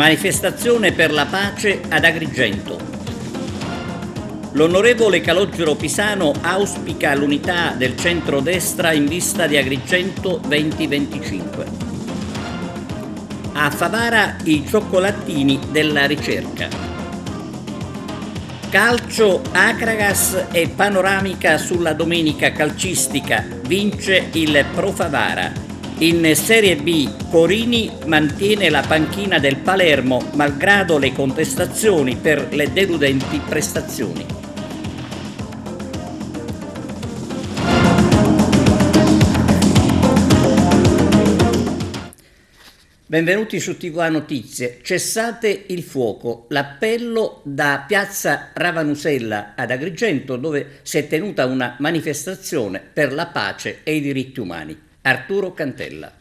Manifestazione per la pace ad Agrigento. L'onorevole Calogero Pisano auspica l'unità del centro-destra in vista di Agrigento 2025. A Favara i cioccolatini della ricerca. Calcio, Acragas e panoramica sulla domenica calcistica. Vince il Pro Favara. In Serie B, Corini mantiene la panchina del Palermo malgrado le contestazioni per le deludenti prestazioni. Benvenuti su TVA Notizie. Cessate il fuoco. L'appello da piazza Ravanusella ad Agrigento, dove si è tenuta una manifestazione per la pace e i diritti umani. Arturo Cantella.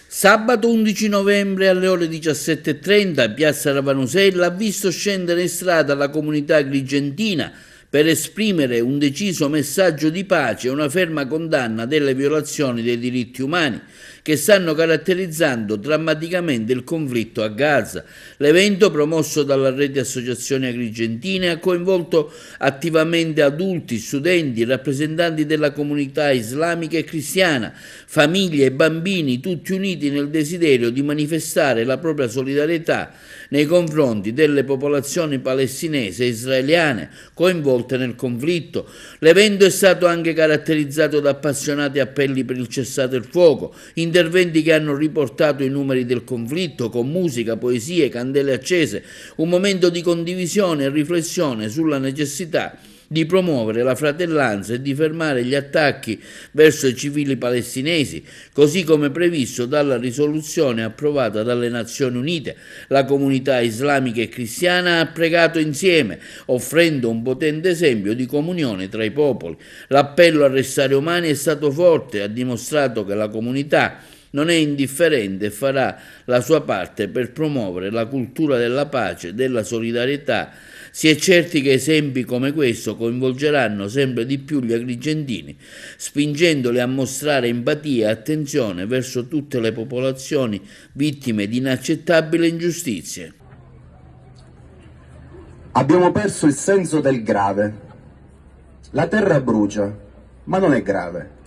Sabato 11 novembre alle ore 17:30 piazza Ravanusella ha visto scendere in strada la comunità agrigentina per esprimere un deciso messaggio di pace e una ferma condanna delle violazioni dei diritti umani che stanno caratterizzando drammaticamente il conflitto a Gaza. L'evento, promosso dalla rete Associazioni Agrigentine, ha coinvolto attivamente adulti, studenti, rappresentanti della comunità islamica e cristiana, famiglie e bambini, tutti uniti nel desiderio di manifestare la propria solidarietà nei confronti delle popolazioni palestinesi e israeliane coinvolte nel conflitto. L'evento è stato anche caratterizzato da appassionati appelli per il cessate il fuoco, interventi che hanno riportato i numeri del conflitto con musica, poesie, candele accese, un momento di condivisione e riflessione sulla necessità di promuovere la fratellanza e di fermare gli attacchi verso i civili palestinesi, così come previsto dalla risoluzione approvata dalle Nazioni Unite. La comunità islamica e cristiana ha pregato insieme, offrendo un potente esempio di comunione tra i popoli. L'appello a restare umani è stato forte e ha dimostrato che la comunità non è indifferente e farà la sua parte per promuovere la cultura della pace, della solidarietà. Si è certi che esempi come questo coinvolgeranno sempre di più gli agrigentini, spingendoli a mostrare empatia e attenzione verso tutte le popolazioni vittime di inaccettabili ingiustizie. Abbiamo perso il senso del grave. La terra brucia, ma non è grave.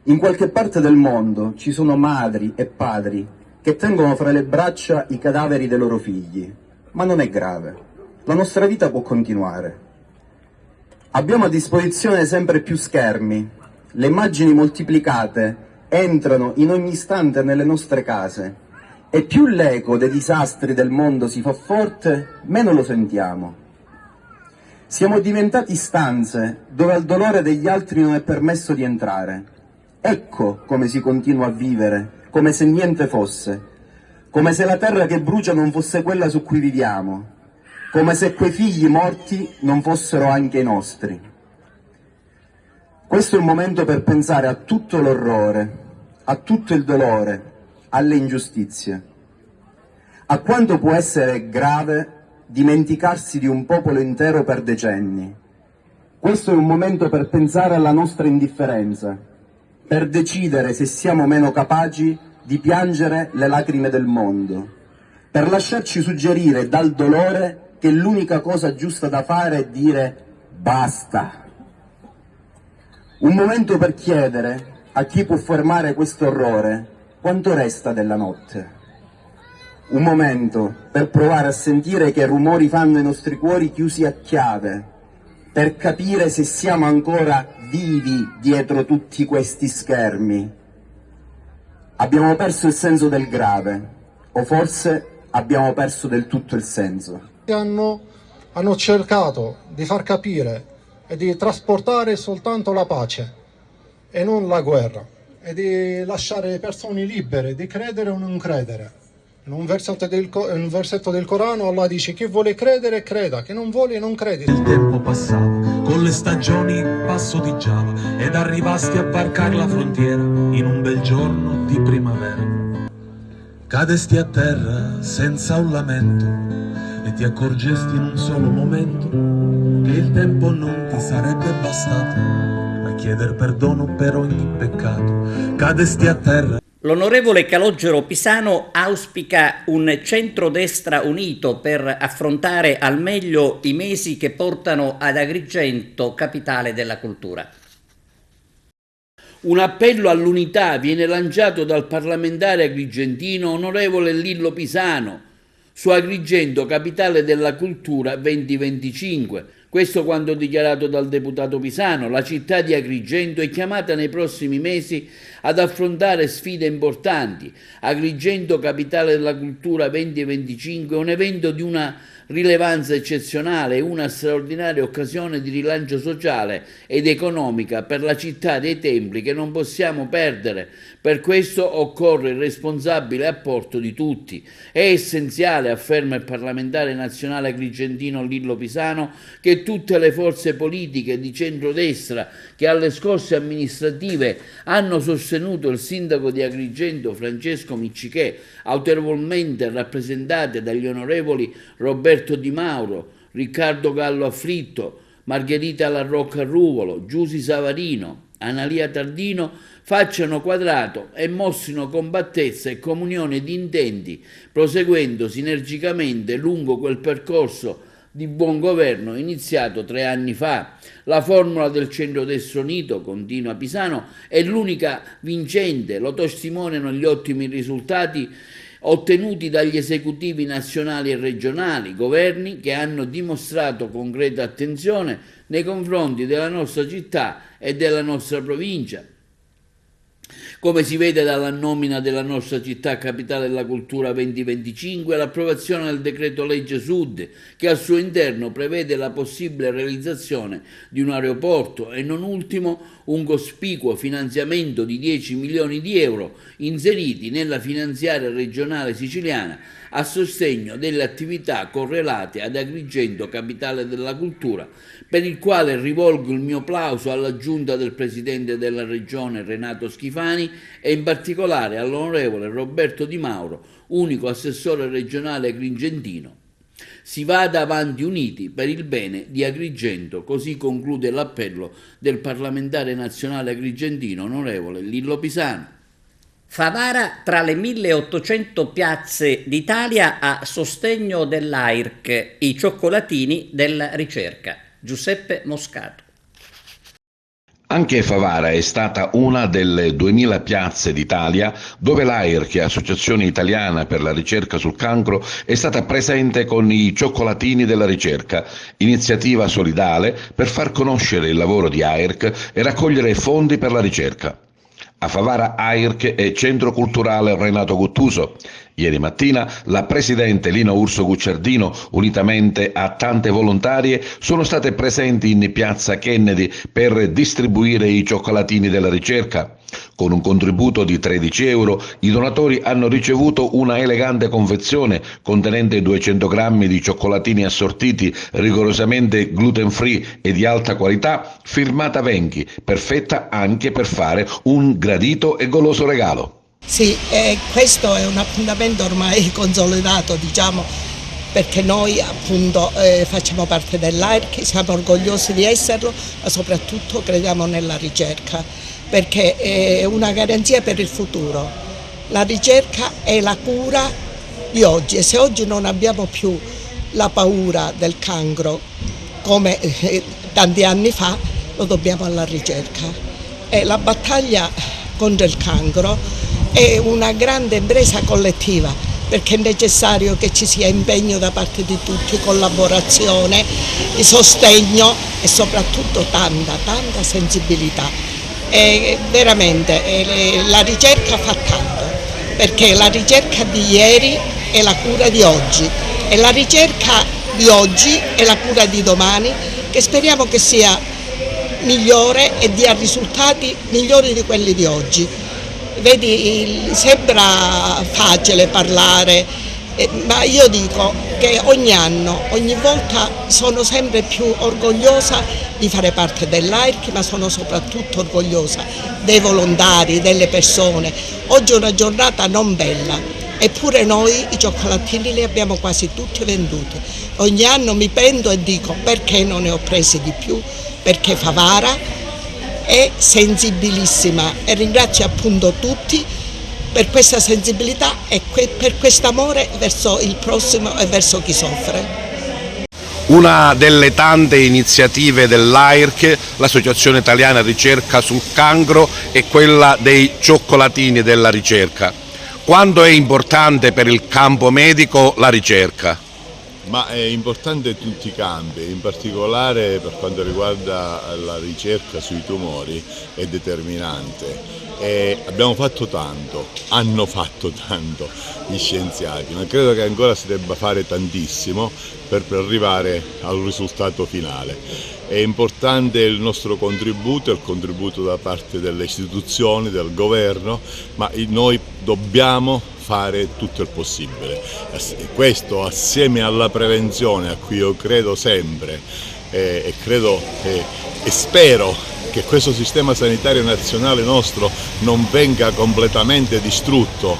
In qualche parte del mondo ci sono madri e padri che tengono fra le braccia i cadaveri dei loro figli, ma non è grave. La nostra vita può continuare. Abbiamo a disposizione sempre più schermi. Le immagini moltiplicate entrano in ogni istante nelle nostre case e più l'eco dei disastri del mondo si fa forte, meno lo sentiamo. Siamo diventati stanze dove al dolore degli altri non è permesso di entrare. Ecco come si continua a vivere, come se niente fosse, come se la terra che brucia non fosse quella su cui viviamo, come se quei figli morti non fossero anche i nostri. Questo è il momento per pensare a tutto l'orrore, a tutto il dolore, alle ingiustizie, a quanto può essere grave dimenticarsi di un popolo intero per decenni. Questo è un momento per pensare alla nostra indifferenza, per decidere se siamo meno capaci di piangere le lacrime del mondo, per lasciarci suggerire dal dolore che l'unica cosa giusta da fare è dire basta. Un momento per chiedere a chi può fermare questo orrore quanto resta della notte. Un momento per provare a sentire che rumori fanno i nostri cuori chiusi a chiave, per capire se siamo ancora vivi dietro tutti questi schermi. Abbiamo perso il senso del grave, o forse abbiamo perso del tutto il senso. Hanno cercato di far capire e di trasportare soltanto la pace e non la guerra, e di lasciare le persone libere di credere o non credere. In un versetto del Corano Allah dice: chi vuole credere creda, chi non vuole non credi. Il tempo passava, con le stagioni passeggiava ed arrivasti a varcare la frontiera in un bel giorno di primavera. Cadesti a terra senza un lamento e ti accorgesti in un solo momento che il tempo non ti sarebbe bastato a chieder perdono per ogni peccato. Cadesti a terra. L'onorevole Calogero Pisano auspica un centrodestra unito per affrontare al meglio i mesi che portano ad Agrigento, capitale della cultura. Un appello all'unità viene lanciato dal parlamentare agrigentino onorevole Lillo Pisano su Agrigento, capitale della cultura 2025. Questo quanto dichiarato dal deputato Pisano. La città di Agrigento è chiamata nei prossimi mesi ad affrontare sfide importanti. Agrigento, capitale della cultura 2025, è un evento di una rilevanza eccezionale e una straordinaria occasione di rilancio sociale ed economica per la città dei templi che non possiamo perdere. Per questo occorre il responsabile apporto di tutti. È essenziale, afferma il parlamentare nazionale agrigentino Lillo Pisano, che tutte le forze politiche di centrodestra che alle scorse amministrative hanno sostenuto il sindaco di Agrigento Francesco Miccichè, autorevolmente rappresentate dagli onorevoli Roberto Di Mauro, Riccardo Gallo Affritto, Margherita La Rocca Ruvolo, Giusy Savarino, Analia Tardino, facciano quadrato e mostrino compattezza e comunione di intenti, proseguendo sinergicamente lungo quel percorso di buon governo iniziato 3 anni fa. La formula del centrodestra unito, continua Pisano, è l'unica vincente, lo testimoniano gli ottimi risultati ottenuti dagli esecutivi nazionali e regionali, governi che hanno dimostrato concreta attenzione nei confronti della nostra città e della nostra provincia. Come si vede dalla nomina della nostra città capitale della cultura 2025, l'approvazione del decreto legge Sud, che al suo interno prevede la possibile realizzazione di un aeroporto e non ultimo un cospicuo finanziamento di 10 milioni di euro inseriti nella finanziaria regionale siciliana a sostegno delle attività correlate ad Agrigento, capitale della cultura, per il quale rivolgo il mio plauso alla giunta del Presidente della Regione Renato Schifani e in particolare all'onorevole Roberto Di Mauro, unico assessore regionale agrigentino. Si vada avanti uniti per il bene di Agrigento, così conclude l'appello del parlamentare nazionale agrigentino onorevole Lillo Pisano. Favara tra le 1800 piazze d'Italia a sostegno dell'AIRC, i cioccolatini della ricerca. Giuseppe Moscato. Anche Favara è stata una delle 2000 piazze d'Italia dove l'AIRC, Associazione Italiana per la Ricerca sul Cancro, è stata presente con i cioccolatini della ricerca, iniziativa solidale per far conoscere il lavoro di AIRC e raccogliere fondi per la ricerca. A Favara AIRC e Centro Culturale Renato Guttuso. Ieri mattina la presidente Lina Urso Gucciardino, unitamente a tante volontarie, sono state presenti in piazza Kennedy per distribuire i cioccolatini della ricerca. Con un contributo di 13 euro, i donatori hanno ricevuto una elegante confezione contenente 200 grammi di cioccolatini assortiti, rigorosamente gluten free e di alta qualità, firmata Venchi, perfetta anche per fare un gradito e goloso regalo. Sì, questo è un appuntamento ormai consolidato, diciamo, perché noi appunto facciamo parte dell'AIRC, siamo orgogliosi di esserlo, ma soprattutto crediamo nella ricerca, perché è una garanzia per il futuro. La ricerca è la cura di oggi e se oggi non abbiamo più la paura del cancro come tanti anni fa, lo dobbiamo alla ricerca. E la battaglia contro il cancro è una grande impresa collettiva, perché è necessario che ci sia impegno da parte di tutti, collaborazione, sostegno e soprattutto tanta sensibilità. E veramente la ricerca fa tanto, perché la ricerca di ieri è la cura di oggi e la ricerca di oggi è la cura di domani, che speriamo che sia migliore e dia risultati migliori di quelli di oggi. Vedi, sembra facile parlare, ma io dico che ogni anno, ogni volta sono sempre più orgogliosa di fare parte dell'AIRC, ma sono soprattutto orgogliosa dei volontari, delle persone. Oggi è una giornata non bella, eppure noi i cioccolatini li abbiamo quasi tutti venduti. Ogni anno mi pento e dico perché non ne ho presi di più, perché Favara è sensibilissima e ringrazio appunto tutti per questa sensibilità e per questo amore verso il prossimo e verso chi soffre. Una delle tante iniziative dell'AIRC, l'Associazione Italiana Ricerca sul Cancro, è quella dei cioccolatini della ricerca. Quanto è importante per il campo medico la ricerca? Ma è importante in tutti i campi, in particolare per quanto riguarda la ricerca sui tumori è determinante. Abbiamo fatto tanto, hanno fatto tanto gli scienziati, ma credo che ancora si debba fare tantissimo per arrivare al risultato finale. È importante il nostro contributo, il contributo da parte delle istituzioni, del governo, ma noi dobbiamo fare tutto il possibile. Questo assieme alla prevenzione, a cui io credo sempre e spero che questo sistema sanitario nazionale nostro non venga completamente distrutto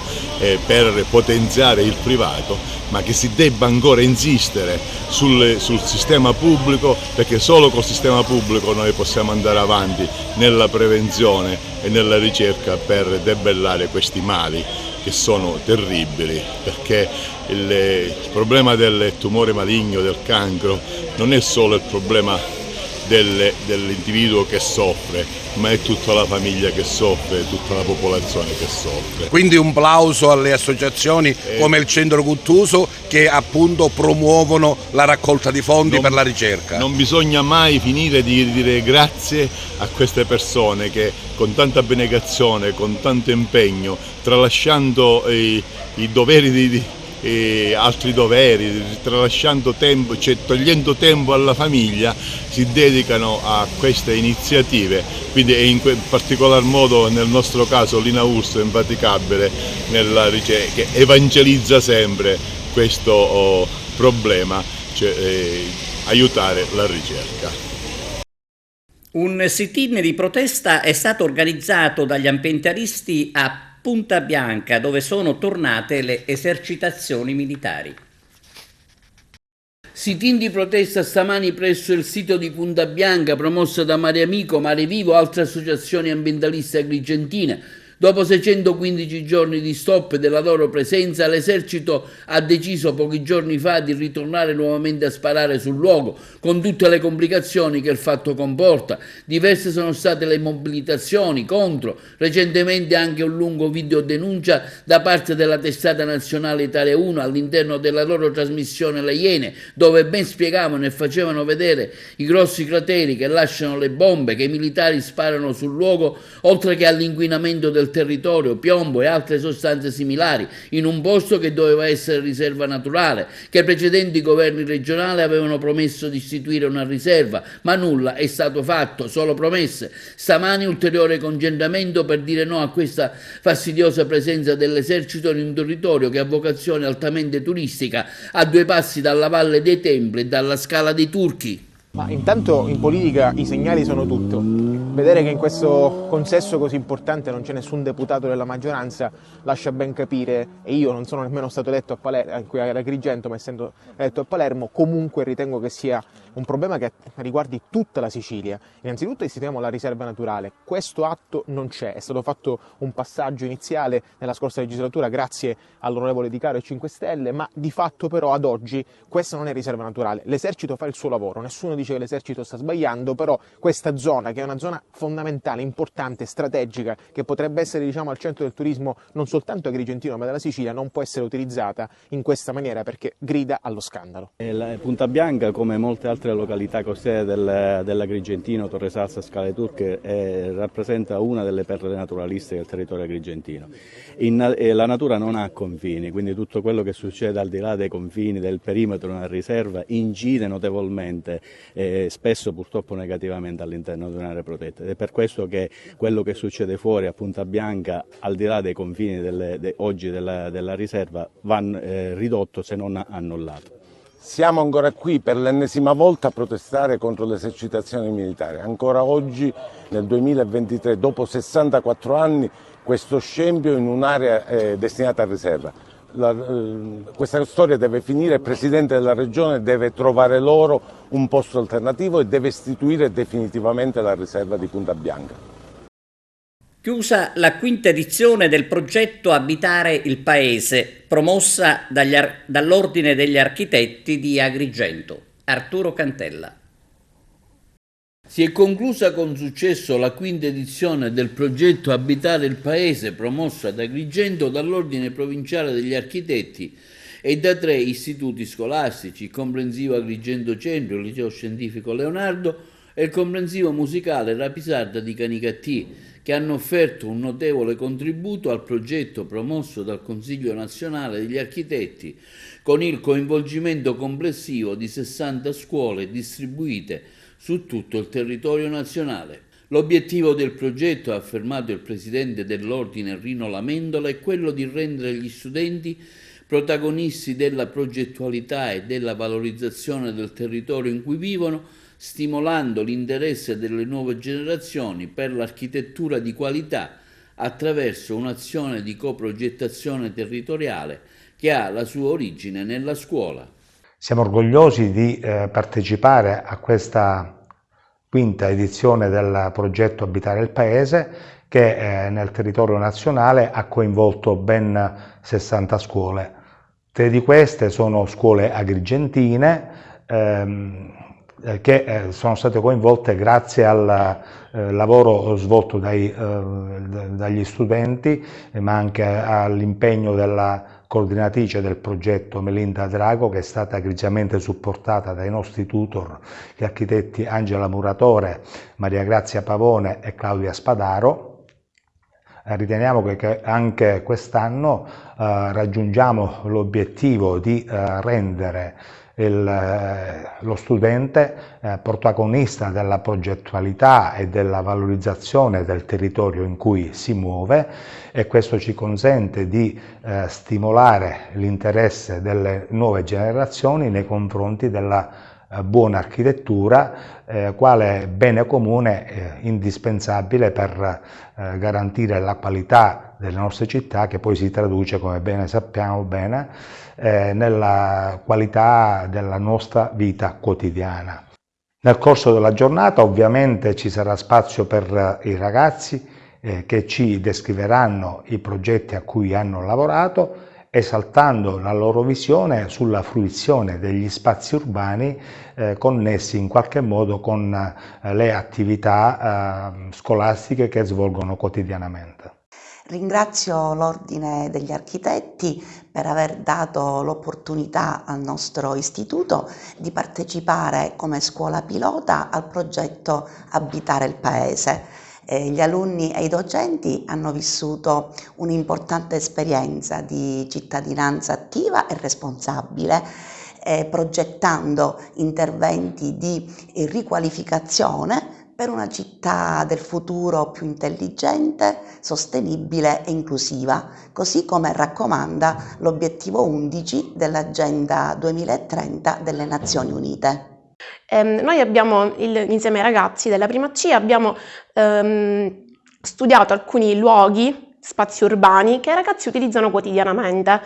per potenziare il privato, ma che si debba ancora insistere sul sistema pubblico, perché solo col sistema pubblico noi possiamo andare avanti nella prevenzione e nella ricerca per debellare questi mali che sono terribili, perché il problema del tumore maligno, del cancro, non è solo il problema dell'individuo che soffre, ma è tutta la famiglia che soffre, tutta la popolazione che soffre. Quindi un plauso alle associazioni come il Centro Guttuso che appunto promuovono la raccolta di fondi per la ricerca. Non bisogna mai finire di dire grazie a queste persone che con tanta abnegazione, con tanto impegno, tralasciando i doveri altri doveri, tralasciando tempo, cioè togliendo tempo alla famiglia, si dedicano a queste iniziative, quindi è in particolar modo nel nostro caso Lina Urso è infaticabile nella ricerca, che evangelizza sempre questo problema, cioè aiutare la ricerca. Un sit-in di protesta è stato organizzato dagli ambientalisti a Punta Bianca, dove sono tornate le esercitazioni militari. Sit-in di protesta stamani presso il sito di Punta Bianca, promossa da Mare Amico, Mare Vivo e altre associazioni ambientaliste agrigentine. Dopo 615 giorni di stop della loro presenza, l'esercito ha deciso pochi giorni fa di ritornare nuovamente a sparare sul luogo, con tutte le complicazioni che il fatto comporta. Diverse sono state le mobilitazioni contro, recentemente anche un lungo video denuncia da parte della testata nazionale Italia 1 all'interno della loro trasmissione Le Iene, dove ben spiegavano e facevano vedere i grossi crateri che lasciano le bombe che i militari sparano sul luogo, oltre che all'inquinamento del territorio, piombo e altre sostanze similari, in un posto che doveva essere riserva naturale, che i precedenti governi regionali avevano promesso di istituire una riserva, ma nulla è stato fatto, solo promesse. Stamani ulteriore concentramento per dire no a questa fastidiosa presenza dell'esercito in un territorio che ha vocazione altamente turistica, a 2 passi dalla Valle dei Templi e dalla Scala dei Turchi. Ma intanto in politica i segnali sono tutto. Vedere che in questo consesso così importante non c'è nessun deputato della maggioranza lascia ben capire, e io non sono nemmeno stato eletto a Palermo, qui ad Agrigento, ma essendo eletto a Palermo, comunque ritengo che sia un problema che riguardi tutta la Sicilia. Innanzitutto istituiamo la riserva naturale, questo atto non c'è, è stato fatto un passaggio iniziale nella scorsa legislatura grazie all'onorevole Di Caro e 5 Stelle, ma di fatto però ad oggi questa non è riserva naturale. L'esercito fa il suo lavoro, nessuno dice che l'esercito sta sbagliando, però questa zona, che è una zona fondamentale, importante, strategica, che potrebbe essere al centro del turismo non soltanto agrigentino ma della Sicilia, non può essere utilizzata in questa maniera perché grida allo scandalo. Punta Bianca, come molte altre località costiere dell'Agrigentino, Torre Salsa, Scale Turche, rappresenta una delle perle naturalistiche del territorio agrigentino. La natura non ha confini, quindi tutto quello che succede al di là dei confini, del perimetro di una riserva, incide notevolmente, spesso purtroppo negativamente all'interno di un'area protetta, ed è per questo che quello che succede fuori a Punta Bianca, al di là dei confini oggi della riserva, va ridotto se non annullato. Siamo ancora qui per l'ennesima volta a protestare contro le esercitazioni militari. Ancora oggi, nel 2023, dopo 64 anni, questo scempio in un'area destinata a riserva. Questa storia deve finire, il Presidente della Regione deve trovare loro un posto alternativo e deve istituire definitivamente la riserva di Punta Bianca. Chiusa la quinta edizione del progetto Abitare il Paese, promossa dall'Ordine degli Architetti di Agrigento. Arturo Cantella. Si è conclusa con successo la quinta edizione del progetto Abitare il Paese, promosso ad Agrigento dall'Ordine Provinciale degli Architetti e da 3 istituti scolastici, il Comprensivo Agrigento Centro, il Liceo Scientifico Leonardo e il Comprensivo Musicale Rapisarda di Canicattì, che hanno offerto un notevole contributo al progetto promosso dal Consiglio Nazionale degli Architetti, con il coinvolgimento complessivo di 60 scuole distribuite su tutto il territorio nazionale. L'obiettivo del progetto, ha affermato il presidente dell'Ordine Rino Lamendola, è quello di rendere gli studenti protagonisti della progettualità e della valorizzazione del territorio in cui vivono, stimolando l'interesse delle nuove generazioni per l'architettura di qualità attraverso un'azione di coprogettazione territoriale che ha la sua origine nella scuola. Siamo orgogliosi di partecipare a questa quinta edizione del progetto Abitare il Paese che nel territorio nazionale ha coinvolto ben 60 scuole. 3 di queste sono scuole agrigentine che sono state coinvolte grazie al lavoro svolto dagli studenti, ma anche all'impegno della coordinatrice del progetto Melinda Drago, che è stata egregiamente supportata dai nostri tutor, gli architetti Angela Muratore, Maria Grazia Pavone e Claudia Spadaro. Riteniamo che anche quest'anno raggiungiamo l'obiettivo di rendere lo studente protagonista della progettualità e della valorizzazione del territorio in cui si muove, e questo ci consente di stimolare l'interesse delle nuove generazioni nei confronti della buona architettura, quale bene comune indispensabile per garantire la qualità delle nostre città, che poi si traduce, come bene sappiamo nella qualità della nostra vita quotidiana. Nel corso della giornata ovviamente ci sarà spazio per i ragazzi che ci descriveranno i progetti a cui hanno lavorato, esaltando la loro visione sulla fruizione degli spazi urbani connessi in qualche modo con le attività scolastiche che svolgono quotidianamente. Ringrazio l'Ordine degli Architetti per aver dato l'opportunità al nostro istituto di partecipare come scuola pilota al progetto Abitare il Paese. Gli alunni e i docenti hanno vissuto un'importante esperienza di cittadinanza attiva e responsabile, progettando interventi di riqualificazione per una città del futuro più intelligente, sostenibile e inclusiva, così come raccomanda l'obiettivo 11 dell'Agenda 2030 delle Nazioni Unite. Noi abbiamo, insieme ai ragazzi della prima C, abbiamo studiato alcuni luoghi, spazi urbani che i ragazzi utilizzano quotidianamente.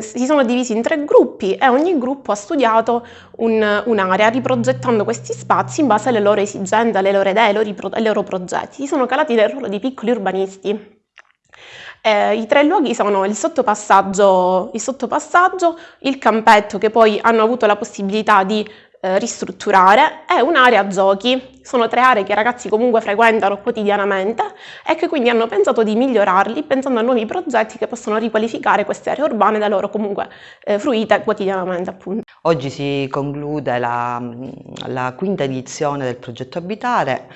Si sono divisi in 3 gruppi e ogni gruppo ha studiato un'area, riprogettando questi spazi in base alle loro esigenze, alle loro idee, ai loro progetti. Si sono calati nel ruolo di piccoli urbanisti. I 3 luoghi sono il sottopassaggio, il campetto, che poi hanno avuto la possibilità di ristrutturare, e un'area giochi. Sono 3 aree che i ragazzi comunque frequentano quotidianamente e che quindi hanno pensato di migliorarli, pensando a nuovi progetti che possono riqualificare queste aree urbane da loro comunque fruite quotidianamente, appunto. Oggi si conclude la quinta edizione del progetto Abitare,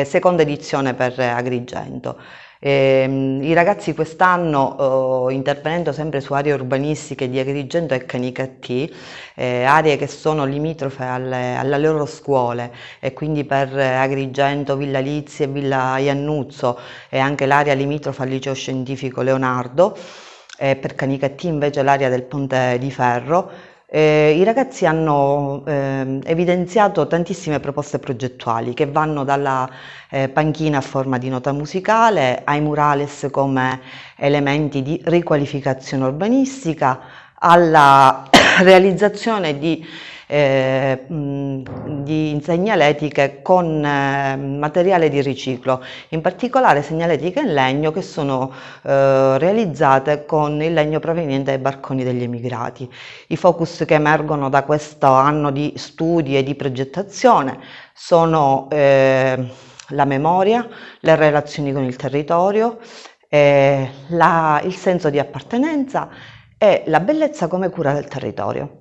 seconda edizione per Agrigento. I ragazzi quest'anno, intervenendo sempre su aree urbanistiche di Agrigento e Canicattì, aree che sono limitrofe alle loro scuole, e quindi per Agrigento, Villa Lizzi e Villa Iannuzzo, e anche l'area limitrofa al Liceo Scientifico Leonardo, e per Canicattì invece l'area del Ponte di Ferro. I ragazzi hanno evidenziato tantissime proposte progettuali che vanno dalla panchina a forma di nota musicale ai murales come elementi di riqualificazione urbanistica, alla realizzazione di di segnaletiche con materiale di riciclo, in particolare segnaletiche in legno che sono realizzate con il legno proveniente dai barconi degli emigrati. I focus che emergono da questo anno di studi e di progettazione sono la memoria, le relazioni con il territorio, il senso di appartenenza e la bellezza come cura del territorio.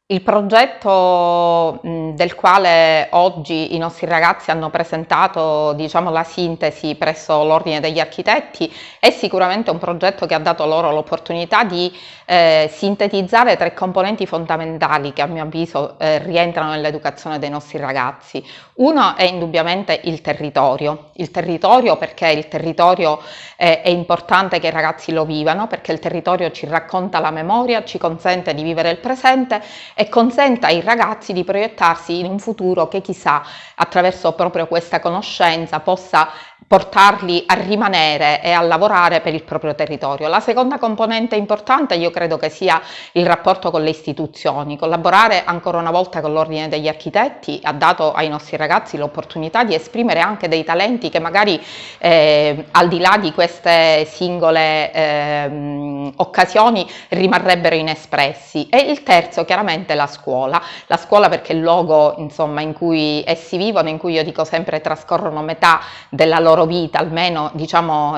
Il progetto del quale oggi i nostri ragazzi hanno presentato, diciamo, la sintesi presso l'Ordine degli Architetti è sicuramente un progetto che ha dato loro l'opportunità di sintetizzare 3 componenti fondamentali che a mio avviso rientrano nell'educazione dei nostri ragazzi. Uno è indubbiamente il territorio perché il territorio è importante che i ragazzi lo vivano, perché il territorio ci racconta la memoria, ci consente di vivere il presente e consente ai ragazzi di proiettarsi in un futuro che chissà attraverso proprio questa conoscenza possa portarli a rimanere e a lavorare per il proprio territorio. La seconda componente importante io credo che sia il rapporto con le istituzioni. Collaborare ancora una volta con l'Ordine degli Architetti ha dato ai nostri ragazzi l'opportunità di esprimere anche dei talenti che magari al di là di queste singole occasioni rimarrebbero inespressi. E il terzo chiaramente è la scuola perché è il luogo, insomma, in cui essi vivono, in cui io dico sempre trascorrono metà della loro vita, almeno diciamo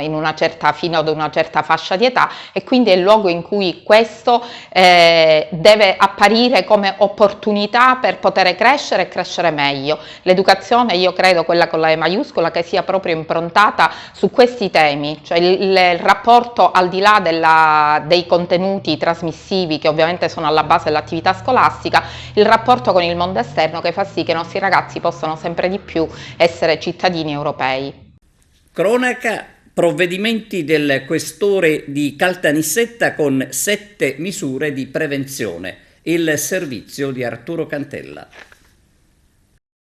fino ad una certa fascia di età, e quindi è il luogo in cui questo deve apparire come opportunità per poter crescere e crescere meglio. L'educazione, io credo, quella con la E maiuscola, che sia proprio improntata su questi temi, cioè il rapporto al di là dei contenuti trasmissivi che ovviamente sono alla base dell'attività scolastica, il rapporto con il mondo esterno che fa sì che i nostri ragazzi possano sempre di più essere cittadini europei. Cronaca, provvedimenti del questore di Caltanissetta con 7 misure di prevenzione. Il servizio di Arturo Cantella.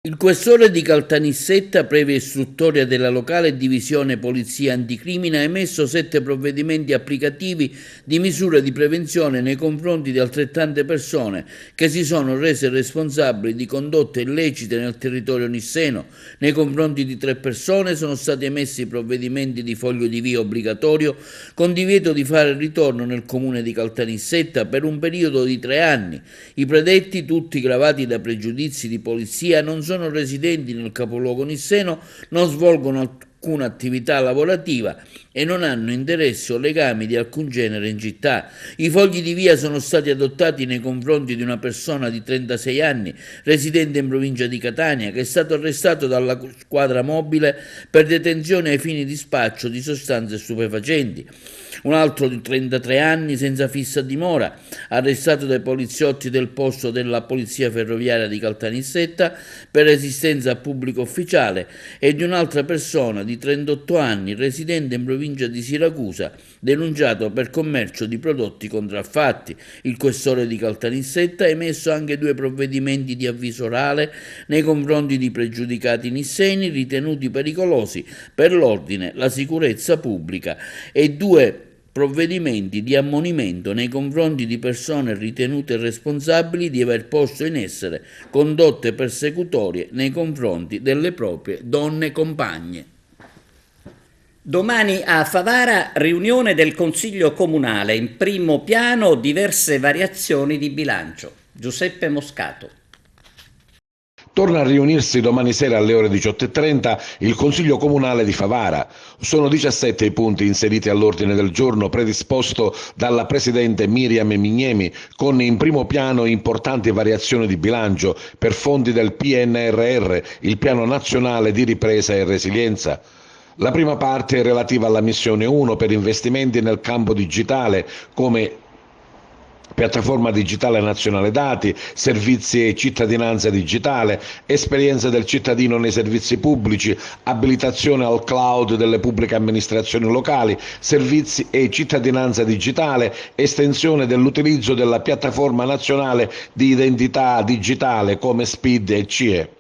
Il questore di Caltanissetta, previa istruttoria della locale divisione polizia anticrimine, ha emesso 7 provvedimenti applicativi di misure di prevenzione nei confronti di altrettante persone che si sono rese responsabili di condotte illecite nel territorio nisseno. Nei confronti di 3 persone sono stati emessi provvedimenti di foglio di via obbligatorio con divieto di fare ritorno nel comune di Caltanissetta per un periodo di 3 anni. I predetti, tutti gravati da pregiudizi di polizia, non sono residenti nel capoluogo nisseno, non svolgono alcuna attività lavorativa e non hanno interessi o legami di alcun genere in città. I fogli di via sono stati adottati nei confronti di una persona di 36 anni, residente in provincia di Catania, che è stato arrestato dalla squadra mobile per detenzione ai fini di spaccio di sostanze stupefacenti. Un altro di 33 anni senza fissa dimora, arrestato dai poliziotti del posto della Polizia Ferroviaria di Caltanissetta per resistenza a pubblico ufficiale, e di un'altra persona di 38 anni, residente in provincia di Siracusa, denunciato per commercio di prodotti contraffatti. Il questore di Caltanissetta ha emesso anche 2 provvedimenti di avviso orale nei confronti di pregiudicati nisseni ritenuti pericolosi per l'ordine, la sicurezza pubblica, e 2 provvedimenti di ammonimento nei confronti di persone ritenute responsabili di aver posto in essere condotte persecutorie nei confronti delle proprie donne compagne. Domani a Favara riunione del Consiglio Comunale, in primo piano diverse variazioni di bilancio. Giuseppe Moscato. Torna a riunirsi domani sera alle ore 18:30 il Consiglio Comunale di Favara. Sono 17 i punti inseriti all'ordine del giorno predisposto dalla Presidente Miriam Mignemi, con in primo piano importanti variazioni di bilancio per fondi del PNRR, il Piano Nazionale di Ripresa e Resilienza. La prima parte è relativa alla missione 1 per investimenti nel campo digitale, come piattaforma digitale nazionale dati, servizi e cittadinanza digitale, esperienza del cittadino nei servizi pubblici, abilitazione al cloud delle pubbliche amministrazioni locali, servizi e cittadinanza digitale, estensione dell'utilizzo della piattaforma nazionale di identità digitale come SPID e CIE.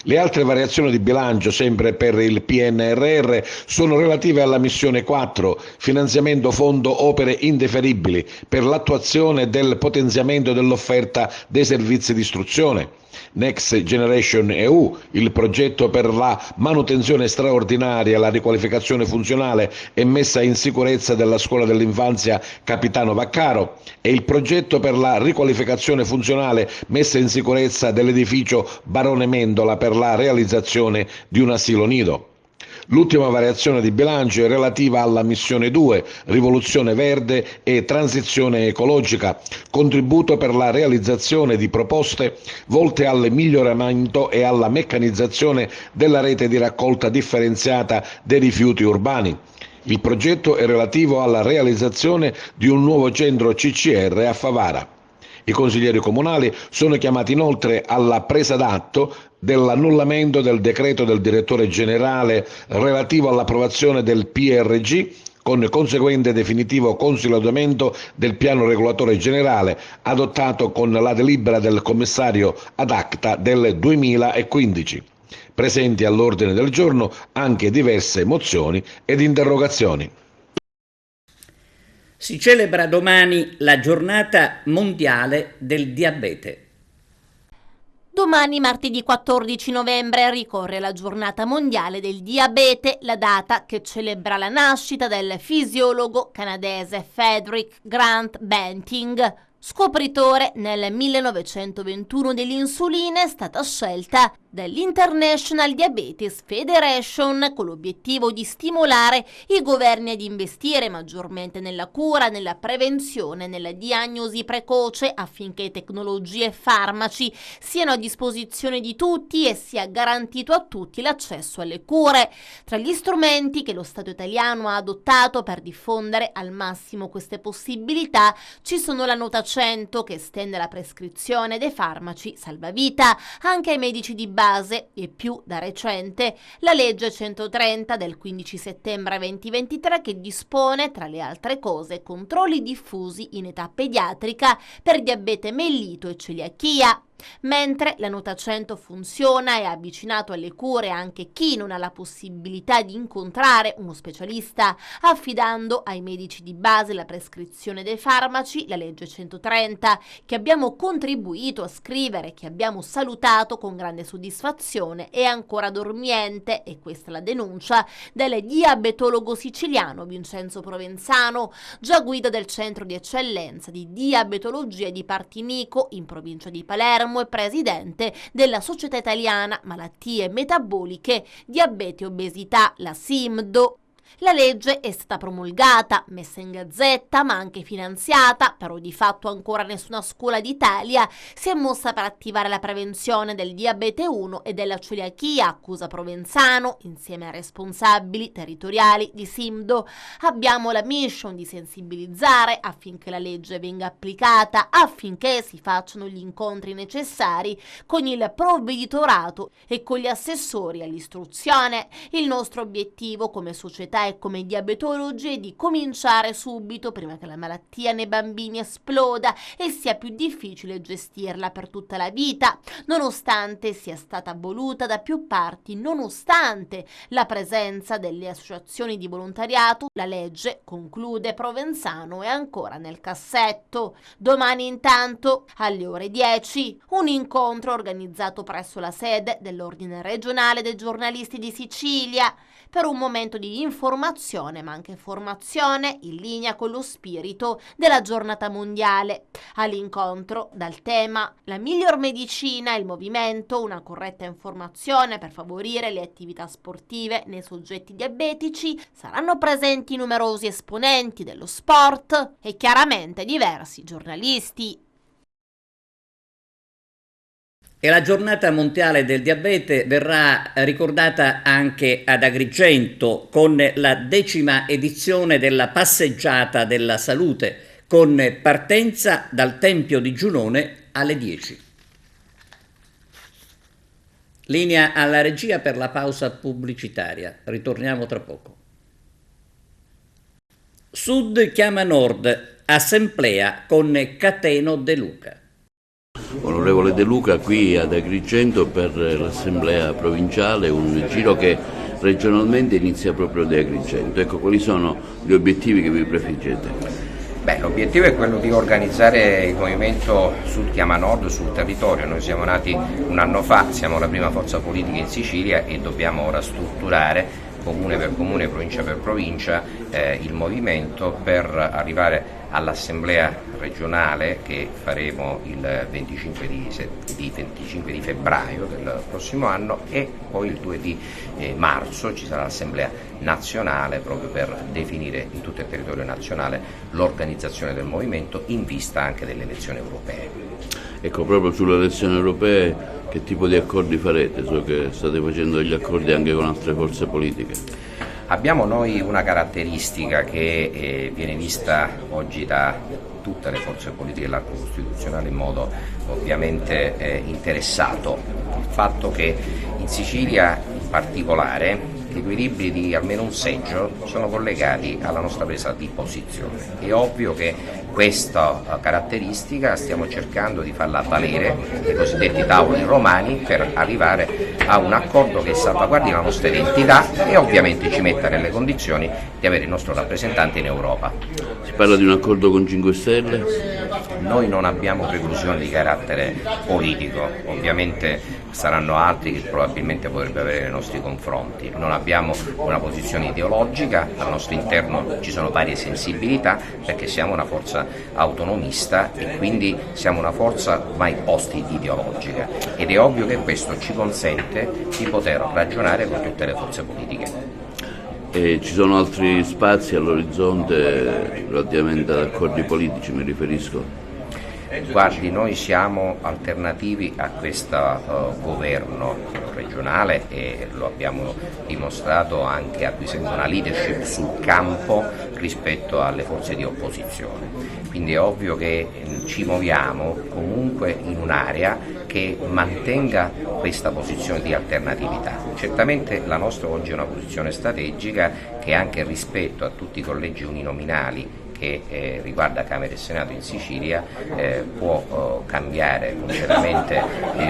Le altre variazioni di bilancio, sempre per il PNRR, sono relative alla missione 4, finanziamento fondo opere indeferibili, per l'attuazione del potenziamento dell'offerta dei servizi di istruzione. Next Generation EU, il progetto per la manutenzione straordinaria, la riqualificazione funzionale e messa in sicurezza della scuola dell'infanzia Capitano Vaccaro, e il progetto per la riqualificazione funzionale, messa in sicurezza dell'edificio Barone Mendola per la realizzazione di un asilo nido. L'ultima variazione di bilancio è relativa alla missione 2, rivoluzione verde e transizione ecologica, contributo per la realizzazione di proposte volte al miglioramento e alla meccanizzazione della rete di raccolta differenziata dei rifiuti urbani. Il progetto è relativo alla realizzazione di un nuovo centro CCR a Favara. I consiglieri comunali sono chiamati inoltre alla presa d'atto dell'annullamento del decreto del direttore generale relativo all'approvazione del PRG con conseguente definitivo consolidamento del piano regolatore generale adottato con la delibera del commissario ad acta del 2015. Presenti all'ordine del giorno anche diverse mozioni ed interrogazioni. Si celebra domani la giornata mondiale del diabete. Domani, martedì 14 novembre, ricorre la giornata mondiale del diabete, la data che celebra la nascita del fisiologo canadese Frederick Grant Banting. Scopritore nel 1921 dell'insulina, è stata scelta dall'International Diabetes Federation con l'obiettivo di stimolare i governi ad investire maggiormente nella cura, nella prevenzione, nella diagnosi precoce affinché tecnologie e farmaci siano a disposizione di tutti e sia garantito a tutti l'accesso alle cure. Tra gli strumenti che lo Stato italiano ha adottato per diffondere al massimo queste possibilità ci sono la nota 100 che estende la prescrizione dei farmaci salvavita anche ai medici di base e più da recente la legge 130 del 15 settembre 2023 che dispone, tra le altre cose, controlli diffusi in età pediatrica per diabete mellito e celiachia. Mentre la nota 100 funziona e ha avvicinato alle cure anche chi non ha la possibilità di incontrare uno specialista, affidando ai medici di base la prescrizione dei farmaci, la legge 130, che abbiamo contribuito a scrivere, che abbiamo salutato con grande soddisfazione, è ancora dormiente, e questa è la denuncia del diabetologo siciliano Vincenzo Provenzano, già guida del centro di eccellenza di diabetologia di Partinico in provincia di Palermo e presidente della Società Italiana Malattie Metaboliche, Diabete e Obesità, la SIMDO. La legge è stata promulgata, messa in gazzetta, ma anche finanziata, però di fatto ancora nessuna scuola d'Italia si è mossa per attivare la prevenzione del diabete 1 e della celiachia, accusa Provenzano, insieme ai responsabili territoriali di SIMDO. Abbiamo la mission di sensibilizzare affinché la legge venga applicata, affinché si facciano gli incontri necessari con il provveditorato e con gli assessori all'istruzione. Il nostro obiettivo come società e come diabetologi è di cominciare subito, prima che la malattia nei bambini esploda e sia più difficile gestirla per tutta la vita, nonostante sia stata voluta da più parti, nonostante la presenza delle associazioni di volontariato. La legge, conclude Provenzano, è ancora nel cassetto. Domani intanto, alle ore 10, un incontro organizzato presso la sede dell'Ordine Regionale dei Giornalisti di Sicilia per un momento di informazione ma anche formazione in linea con lo spirito della giornata mondiale. All'incontro, dal tema "La miglior medicina e il movimento, una corretta informazione per favorire le attività sportive nei soggetti diabetici", saranno presenti numerosi esponenti dello sport e chiaramente diversi giornalisti. E la giornata mondiale del diabete verrà ricordata anche ad Agrigento con la 10ª edizione della Passeggiata della Salute, con partenza dal Tempio di Giunone alle 10. Linea alla regia per la pausa pubblicitaria. Ritorniamo tra poco. Sud chiama Nord, assemblea con Cateno De Luca. onorevole De Luca, qui ad Agrigento per l'assemblea provinciale, un giro che regionalmente inizia proprio da Agrigento. Ecco, quali sono gli obiettivi che vi prefiggete? L'obiettivo è quello di organizzare il movimento Sud Chiama Nord sul territorio. Noi siamo nati un anno fa, siamo la prima forza politica in Sicilia e dobbiamo ora strutturare comune per comune, provincia per provincia, il movimento per arrivare all'assemblea regionale che faremo il 25 di febbraio del prossimo anno, e poi il 2 di marzo ci sarà l'assemblea nazionale proprio per definire in tutto il territorio nazionale l'organizzazione del movimento in vista anche delle elezioni europee. Ecco, proprio sulle elezioni europee che tipo di accordi farete? So che state facendo degli accordi anche con altre forze politiche. Abbiamo noi una caratteristica che viene vista oggi da tutte le forze politiche dell'arco costituzionale in modo ovviamente interessato, il fatto che in Sicilia in particolare gli equilibri di almeno un seggio sono collegati alla nostra presa di posizione. È ovvio che questa caratteristica stiamo cercando di farla valere nei cosiddetti tavoli romani per arrivare a un accordo che salvaguardi la nostra identità e ovviamente ci metta nelle condizioni di avere il nostro rappresentante in Europa. Si parla di un accordo con 5 Stelle? Noi non abbiamo preclusioni di carattere politico, ovviamente saranno altri che probabilmente potrebbero avere nei nostri confronti. Non abbiamo una posizione ideologica, al nostro interno ci sono varie sensibilità perché siamo una forza autonomista e quindi siamo una forza ormai post-ideologica, ed è ovvio che questo ci consente di poter ragionare con tutte le forze politiche. E ci sono altri spazi all'orizzonte relativamente ad accordi politici, mi riferisco? Guardi, noi siamo alternativi a questo governo regionale e lo abbiamo dimostrato anche acquisendo una leadership sul campo rispetto alle forze di opposizione. Quindi è ovvio che ci muoviamo comunque in un'area che mantenga questa posizione di alternatività. Certamente la nostra oggi è una posizione strategica che anche rispetto a tutti i collegi uninominali che riguarda Camera e Senato in Sicilia può cambiare completamente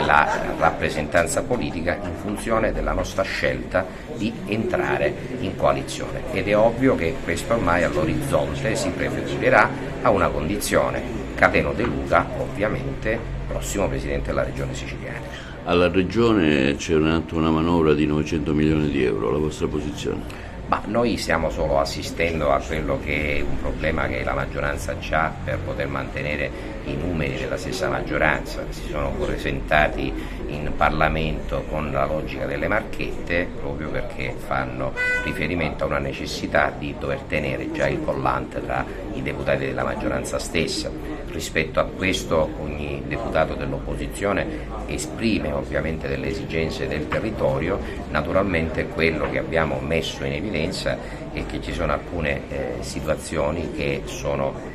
la rappresentanza politica in funzione della nostra scelta di entrare in coalizione, ed è ovvio che questo ormai all'orizzonte si prefigurerà a una condizione: Cateno De Luca ovviamente prossimo Presidente della Regione siciliana. Alla Regione c'è in atto una manovra di 900 milioni di euro, la vostra posizione? Ma noi stiamo solo assistendo a quello che è un problema che la maggioranza ha per poter mantenere i numeri della stessa maggioranza. Si sono presentati in Parlamento con la logica delle marchette proprio perché fanno riferimento a una necessità di dover tenere già il collante tra i deputati della maggioranza stessa. Rispetto a questo ogni deputato dell'opposizione esprime ovviamente delle esigenze del territorio. Naturalmente quello che abbiamo messo in evidenza è che ci sono alcune situazioni che sono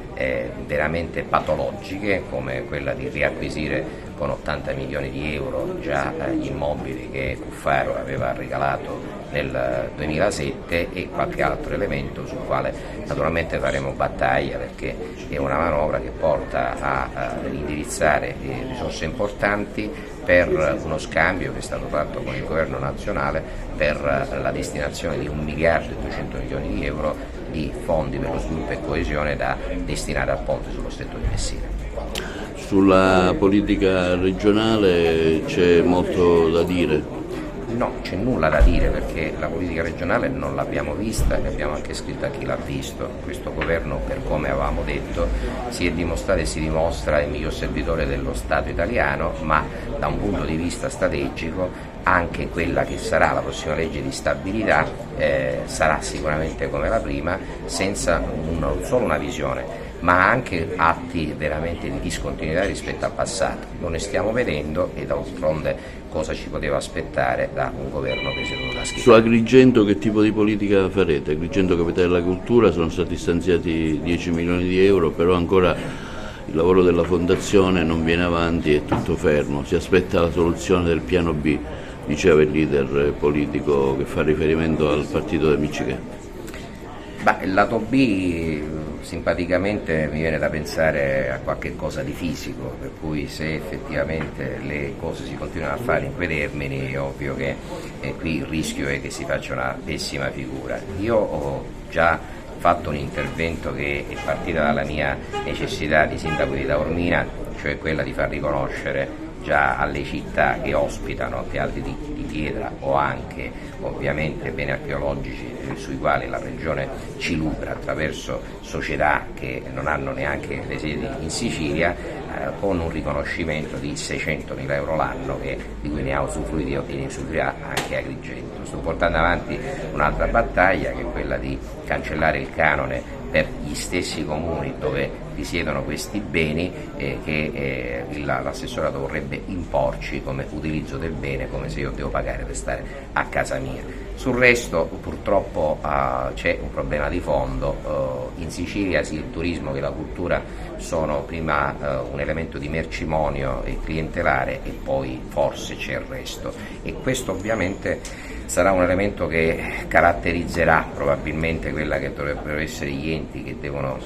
veramente patologiche, come quella di riacquisire con 80 milioni di euro già gli immobili che Cuffaro aveva regalato nel 2007 e qualche altro elemento sul quale naturalmente faremo battaglia, perché è una manovra che porta a indirizzare risorse importanti per uno scambio che è stato fatto con il governo nazionale per la destinazione di 1 miliardo e 200 milioni di euro di fondi per lo sviluppo e coesione da destinare al ponte sullo Stretto di Messina. Sulla politica regionale c'è molto da dire? No, c'è nulla da dire perché la politica regionale non l'abbiamo vista e abbiamo anche scritto a chi l'ha visto. Questo governo, per come avevamo detto, si è dimostrato e si dimostra il miglior servitore dello Stato italiano, ma da un punto di vista strategico anche quella che sarà la prossima legge di stabilità sarà sicuramente come la prima, senza non solo una visione ma anche atti veramente di discontinuità rispetto al passato. Lo ne stiamo vedendo e d'altronde cosa ci poteva aspettare da un governo che si è dovuto schifare. Su Agrigento che tipo di politica farete? Agrigento Capitale della Cultura, sono stati stanziati 10 milioni di euro, però ancora il lavoro della fondazione non viene avanti, è tutto fermo, si aspetta la soluzione del piano B, diceva il leader politico che fa riferimento al partito del Michigan. Il lato B simpaticamente mi viene da pensare a qualche cosa di fisico, per cui se effettivamente le cose si continuano a fare in quei termini è ovvio che qui il rischio è che si faccia una pessima figura. Io ho già fatto un intervento che è partita dalla mia necessità di sindaco di Taormina, cioè quella di far riconoscere già alle città che ospitano teatri di pietra o anche ovviamente beni archeologici sui quali la Regione ci lucra attraverso società che non hanno neanche le sedi in Sicilia, con un riconoscimento di 600.000 euro l'anno di cui ne ha usufruito e ne usufruirà anche Agrigento. Sto portando avanti un'altra battaglia che è quella di cancellare il canone per gli stessi comuni dove risiedono questi beni che l'assessorato vorrebbe imporci come utilizzo del bene, come se io devo pagare per stare a casa mia. Sul resto purtroppo c'è un problema di fondo. In Sicilia sia il turismo che la cultura sono prima un elemento di mercimonio e clientelare e poi forse c'è il resto, e questo ovviamente sarà un elemento che caratterizzerà probabilmente quella che dovrebbero essere gli enti che devono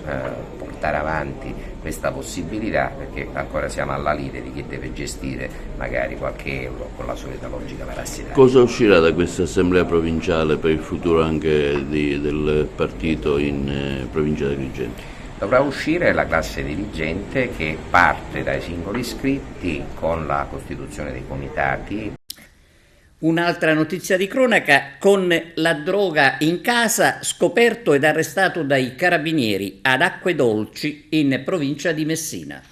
portare avanti questa possibilità, perché ancora siamo alla lite di chi deve gestire magari qualche euro con la solita logica parassitaria. Cosa uscirà da questa assemblea provinciale per il futuro anche del partito in provincia di Agrigento? Dovrà uscire la classe dirigente che parte dai singoli iscritti con la costituzione dei comitati. Un'altra notizia di cronaca: con la droga in casa, scoperto ed arrestato dai carabinieri ad Acquedolci in provincia di Messina.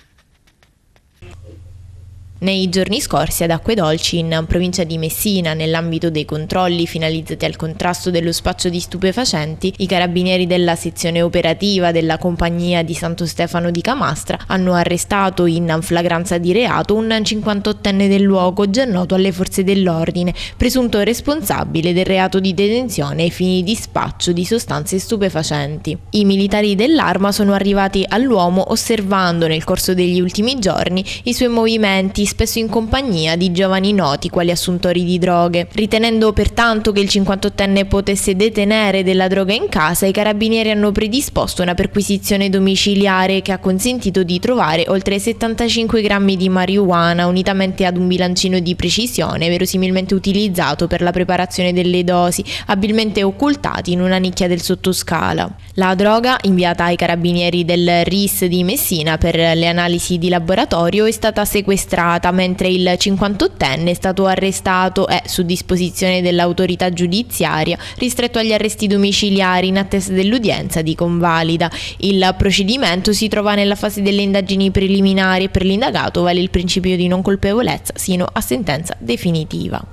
Nei giorni scorsi ad Acquedolci, in provincia di Messina, nell'ambito dei controlli finalizzati al contrasto dello spaccio di stupefacenti, i carabinieri della sezione operativa della compagnia di Santo Stefano di Camastra hanno arrestato in flagranza di reato un 58enne del luogo, già noto alle forze dell'ordine, presunto responsabile del reato di detenzione ai fini di spaccio di sostanze stupefacenti. I militari dell'Arma sono arrivati all'uomo osservando nel corso degli ultimi giorni i suoi movimenti, spesso in compagnia di giovani noti quali assuntori di droghe. Ritenendo pertanto che il 58enne potesse detenere della droga in casa, i carabinieri hanno predisposto una perquisizione domiciliare che ha consentito di trovare oltre 75 grammi di marijuana, unitamente ad un bilancino di precisione verosimilmente utilizzato per la preparazione delle dosi, abilmente occultati in una nicchia del sottoscala. La droga, inviata ai carabinieri del RIS di Messina per le analisi di laboratorio, è stata sequestrata, mentre il 58enne è stato arrestato e, su disposizione dell'autorità giudiziaria, ristretto agli arresti domiciliari in attesa dell'udienza di convalida. Il procedimento si trova nella fase delle indagini preliminari e per l'indagato vale il principio di non colpevolezza sino a sentenza definitiva.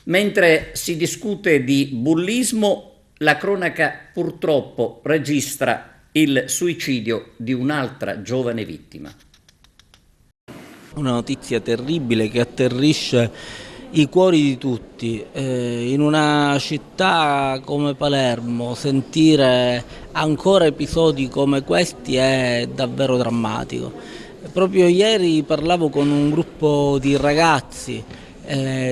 Mentre si discute di bullismo, la cronaca purtroppo registra il suicidio di un'altra giovane vittima. Una notizia terribile che atterrisce i cuori di tutti. In una città come Palermo sentire ancora episodi come questi è davvero drammatico. Proprio ieri parlavo con un gruppo di ragazzi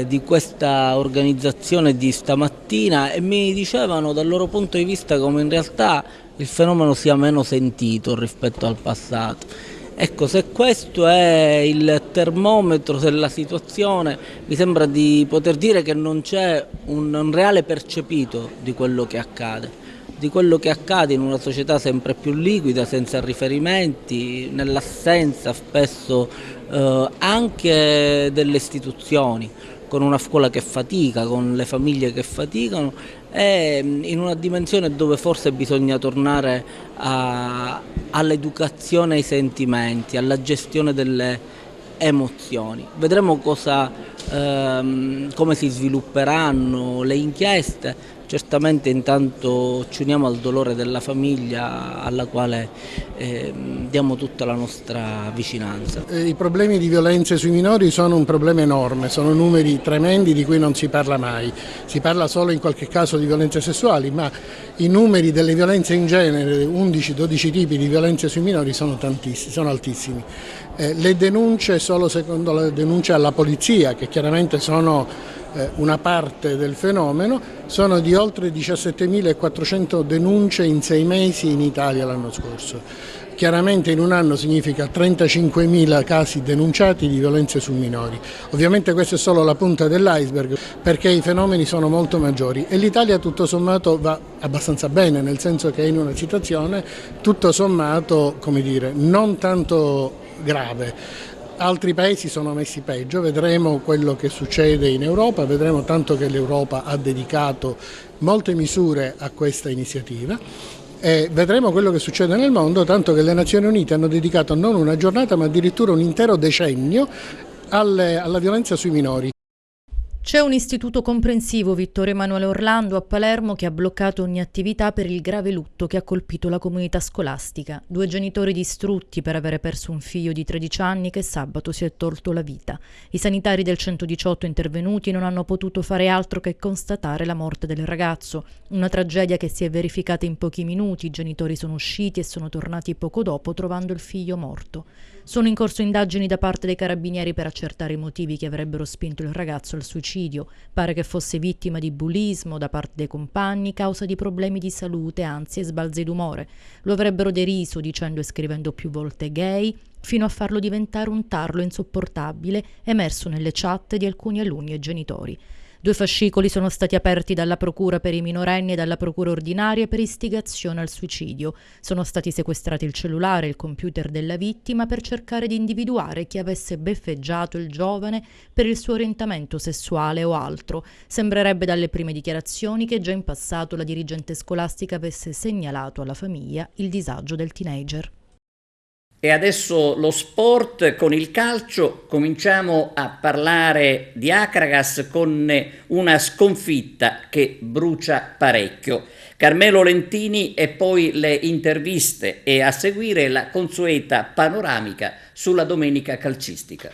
di questa organizzazione di stamattina e mi dicevano dal loro punto di vista come in realtà il fenomeno sia meno sentito rispetto al passato. Ecco, se questo è il termometro della situazione, mi sembra di poter dire che non c'è un reale percepito di quello che accade in una società sempre più liquida, senza riferimenti, nell'assenza spesso anche delle istituzioni, con una scuola che fatica, con le famiglie che faticano, e in una dimensione dove forse bisogna tornare all'educazione ai sentimenti, alla gestione delle emozioni. Vedremo come si svilupperanno le inchieste. Certamente intanto ci uniamo al dolore della famiglia, alla quale diamo tutta la nostra vicinanza. I problemi di violenze sui minori sono un problema enorme, sono numeri tremendi di cui non si parla mai. Si parla solo in qualche caso di violenze sessuali, ma i numeri delle violenze in genere, 11-12 tipi di violenze sui minori, sono tantissimi, sono altissimi. Le denunce, solo secondo le denunce alla polizia, che chiaramente sono una parte del fenomeno, sono di oltre 17.400 denunce in 6 mesi in Italia l'anno scorso. Chiaramente in un anno significa 35.000 casi denunciati di violenze su minori. Ovviamente questa è solo la punta dell'iceberg perché i fenomeni sono molto maggiori e l'Italia tutto sommato va abbastanza bene, nel senso che è in una situazione tutto sommato, come dire, non tanto grave. Altri paesi sono messi peggio, vedremo quello che succede in Europa, vedremo tanto che l'Europa ha dedicato molte misure a questa iniziativa. E vedremo quello che succede nel mondo, tanto che le Nazioni Unite hanno dedicato non una giornata ma addirittura un intero decennio alla violenza sui minori. C'è un istituto comprensivo Vittorio Emanuele Orlando a Palermo che ha bloccato ogni attività per il grave lutto che ha colpito la comunità scolastica. 2 genitori distrutti per avere perso un figlio di 13 anni che sabato si è tolto la vita. I sanitari del 118 intervenuti non hanno potuto fare altro che constatare la morte del ragazzo. Una tragedia che si è verificata in pochi minuti. I genitori sono usciti e sono tornati poco dopo trovando il figlio morto. Sono in corso indagini da parte dei carabinieri per accertare i motivi che avrebbero spinto il ragazzo al suicidio. Pare che fosse vittima di bullismo da parte dei compagni, causa di problemi di salute, ansie e sbalzi d'umore. Lo avrebbero deriso dicendo e scrivendo più volte gay, fino a farlo diventare un tarlo insopportabile emerso nelle chat di alcuni alunni e genitori. 2 fascicoli sono stati aperti dalla procura per i minorenni e dalla procura ordinaria per istigazione al suicidio. Sono stati sequestrati il cellulare e il computer della vittima per cercare di individuare chi avesse beffeggiato il giovane per il suo orientamento sessuale o altro. Sembrerebbe dalle prime dichiarazioni che già in passato la dirigente scolastica avesse segnalato alla famiglia il disagio del teenager. E adesso lo sport con il calcio. Cominciamo a parlare di Akragas con una sconfitta che brucia parecchio. Carmelo Lentini e poi le interviste e a seguire la consueta panoramica sulla domenica calcistica.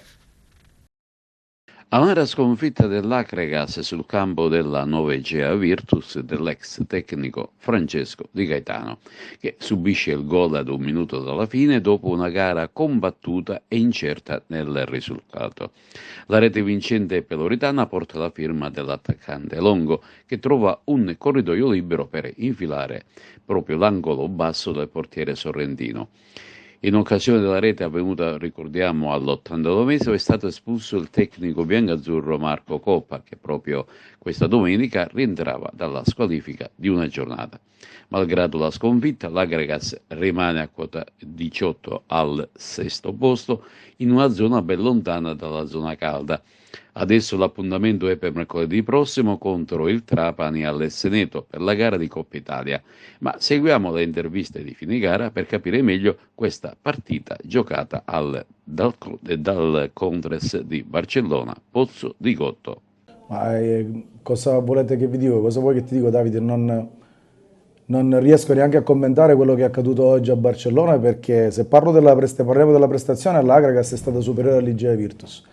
Amara sconfitta dell'Akragas sul campo della 9GA Virtus dell'ex tecnico Francesco Di Gaetano, che subisce il gol ad 1 minuto dalla fine dopo una gara combattuta e incerta nel risultato. La rete vincente peloritana porta la firma dell'attaccante Longo, che trova un corridoio libero per infilare proprio l'angolo basso del portiere sorrentino. In occasione della rete avvenuta, ricordiamo, all'89esimo è stato espulso il tecnico biancazzurro Marco Coppa, che proprio questa domenica rientrava dalla squalifica di una giornata. Malgrado la sconfitta, l'Akragas rimane a quota 18 al 6° posto, in una zona ben lontana dalla zona calda. Adesso l'appuntamento è per mercoledì prossimo contro il Trapani all'Esseneto per la gara di Coppa Italia, ma seguiamo le interviste di fine gara per capire meglio questa partita giocata dal Contres di Barcellona, Pozzo di Gotto. Ma cosa volete che vi dico? Cosa vuoi che ti dico, Davide? Non riesco neanche a commentare quello che è accaduto oggi a Barcellona, perché se parliamo della prestazione, l'Akragas è stata superiore all'Igea Virtus.